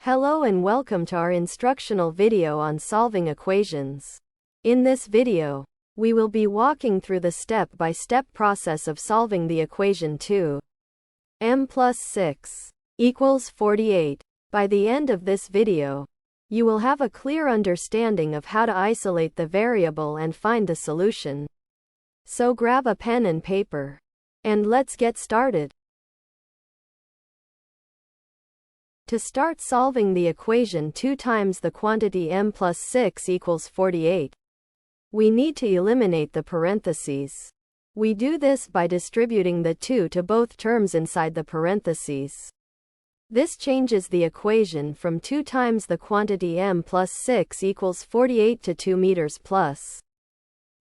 Hello and welcome to our instructional video on solving equations. In this video, we will be walking through the step-by-step process of solving the equation 2m plus 6 equals 48. By the end of this video, you will have a clear understanding of how to isolate the variable and find the solution. So grab a pen and paper, and let's get started. To start solving the equation 2 times the quantity m plus 6 equals 48, we need to eliminate the parentheses. We do this by distributing the 2 to both terms inside the parentheses. This changes the equation from 2 times the quantity m plus 6 equals 48 to 2 meters plus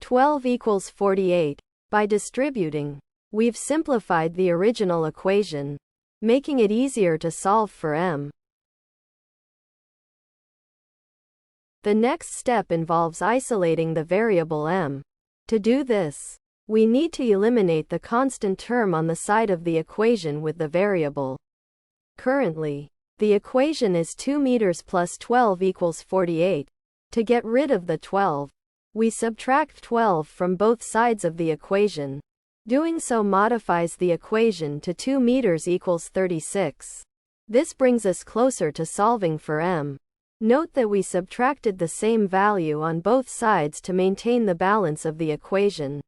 12 equals 48. By distributing, we've simplified the original equation, making it easier to solve for m. The next step involves isolating the variable m. To do this, we need to eliminate the constant term on the side of the equation with the variable. Currently, the equation is 2 meters plus 12 equals 48. To get rid of the 12, we subtract 12 from both sides of the equation. Doing so modifies the equation to 2 meters equals 36. This brings us closer to solving for m. Note that we subtracted the same value on both sides to maintain the balance of the equation.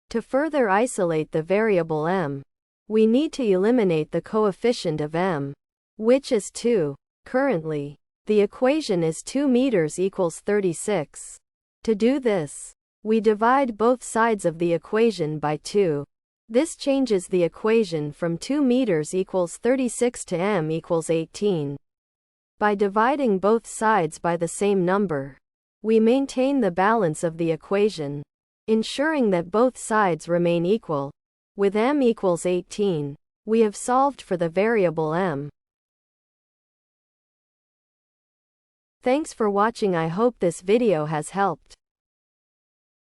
To further isolate the variable m, we need to eliminate the coefficient of m, which is 2. Currently, the equation is 2 meters equals 36. To do this, we divide both sides of the equation by 2. This changes the equation from 2 meters equals 36 to m equals 18. By dividing both sides by the same number, we maintain the balance of the equation, ensuring that both sides remain equal. With m equals 18, we have solved for the variable m. Thanks for watching. I hope this video has helped.